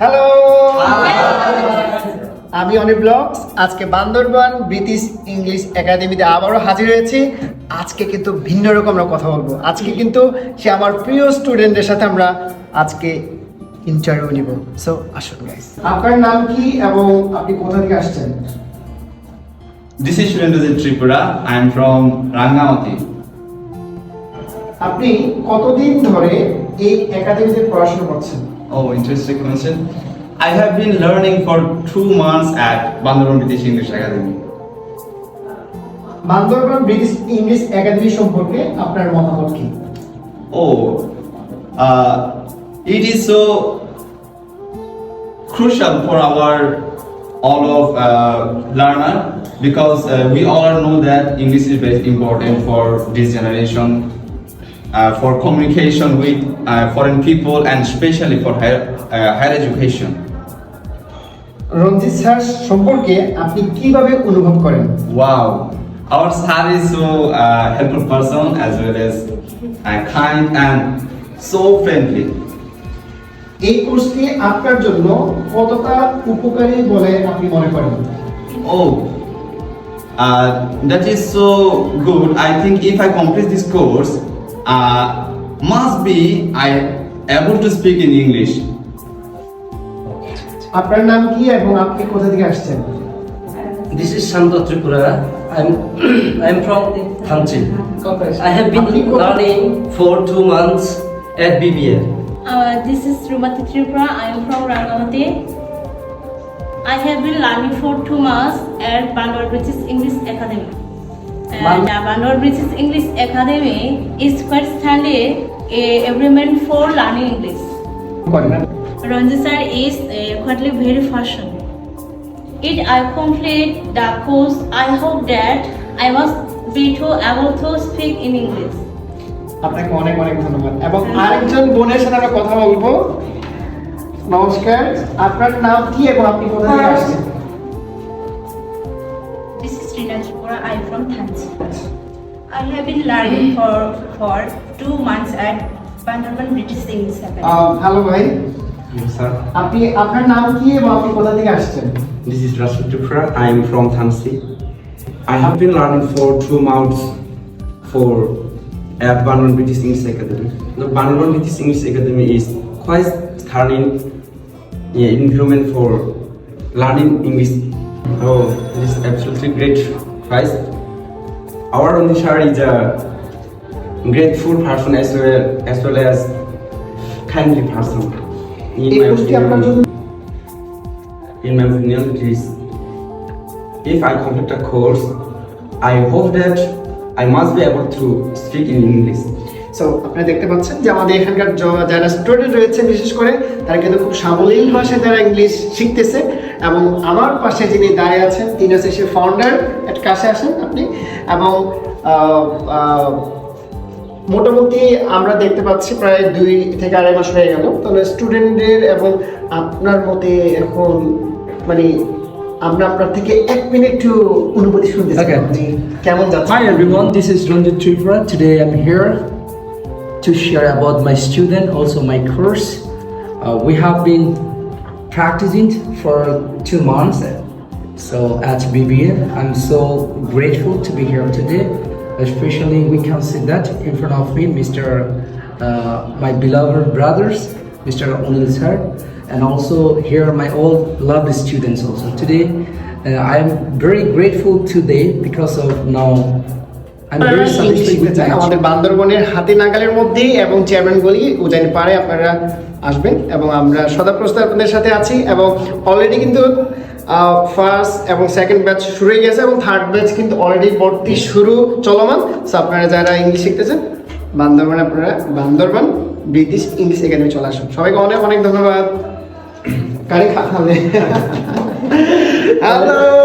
Hello, আমি অনি blogs. আজকে Bandarban British English একাডেমিতে আবারও হাজির হয়েছি। আজকে কিন্তু ভিন্ন রকম আমরা কথা বলবো। আজকে কিন্তু সে আমার প্রিয় স্টুডেন্টের সাথে আমরা আজকে ইন্টারভিউ নিব। সো আসুন গাইস, আপনার নাম কি এবং আপনি কোথা থেকে আসছেন? This is Surendra Tripura. I am from Rangamati. আপনি কতদিন ধরে এই একাডেমিতে পড়াশোনা করছেন? Oh, interesting question. I have been learning for 2 months at Bandharan British English Academy. Bandarban British English academy সম্পর্কে আপনার মতামত কি? Oh, it is so crucial for our all of learner because we all know that English is very important for this generation. For communication with foreign people and especially for higher education. Ranjit sir সম্পর্কে আপনি কিভাবে অনুভব করেন? Wow, our sir is so helpful person as well as kind and so friendly. এই কোর্সটি আপনার জন্য কতটা উপকারী বলে আপনি মনে করেন? Oh, that is so good. I think if I complete this course, must be I able to speak in English. আপনার নাম কি এবং আপনি কোথা থেকে আসছেন? This is Shanto Tripura. I'm from Thamchi. I have been learning for 2 months at BBA. This is Rumati Tripura. I am from Rangamati. I have been learning for 2 months at Bandar British English Academy. And Bandar British English Academy is quite standard environment for learning English. Ranjit sir is quite very fashion. If I complete the course, I hope that I must be able to speak in English. আপনাকে অনেক অনেক ধন্যবাদ। এবং আরেকজন বোনের সাথে আমরা কথা বলবো। নমস্কার, আপনার নাম কি এবং আপনি কোথা থেকে আসছেন? This is Rita Tripura. I am from Thamchi. I have been learning for 2 months at Bandharban British English Academy. Hello ভাই, Yes, sir. আপনি আপনার নাম কি এবং আপনি কোথা থেকে আসছেন? This is Rashid Tripura. I am from Thamsi. I have been learning for 2 months at Bandharan British English Academy. The Bandharan British English Academy is quite learning environment for learning English. Oh, it is absolutely great. Guys, our sir is a grateful person as well as kindly person. এই কোর্সটি আপনার জন্য In my opinion, it is if I complete a course, I hope that I must be able to speak in English. So আপনারা দেখতে পাচ্ছেন যে আমাদের এখানকার যারা স্টুডেন্ট রয়েছে বিশেষ করে তারা কিন্তু খুব সাবলীল ভাষায় তারা ইংলিশ শিখতেছে। এবং আমার পাশে যিনি দাঁড়িয়ে আছেন তিনি হচ্ছে সে ফাউন্ডার। একটু কাছে আসেন আপনি। এবং মোটামুটি আমরা দেখতে পাচ্ছি প্রায় 2 থেকে 2.5 মাস হয়ে গেল। তাহলে স্টুডেন্টদের এবং আপনার মতে এখন মানে আমরা আপনার থেকে 1 মিনিট একটু অনুভূতি শুনতে চাই। Okay. আপনি কেমন যাচ্ছে? Hi everyone, this is Ranjit Tripura. Today I'm here to share about my student, also my course. We have been practicing for 2 months. So at BBA, I'm so grateful to be here today. Especially we can see that in front of me, my beloved brothers, Mr. Onil sir, and also here my all lovely students also. Today, I am very grateful today because of now. I'm very satisfied with my আমাদের বান্দরবনের হাতি নাগালের মধ্যেই এবং chairman গলি উজানি পাড়ে আপনারা আসবেন এবং আমরা সদাপ্রস্তাব আপনাদের সাথে আছি। এবং অলরেডি কিন্তু ফার্স্ট এবং সেকেন্ড ব্যাচ শুরু হয়ে গেছে এবং থার্ড ব্যাচ কিন্তু অলরেডি ভর্তি শুরু চলমান। সো আপনারা যারা ইংলিশ শিখতেছেন বান্দরবান ব্রিটিশ ইংলিশ একাডেমি চলে আসুন। সবাইকে অনেক অনেক ধন্যবাদ। কারি খাবে হ্যালো।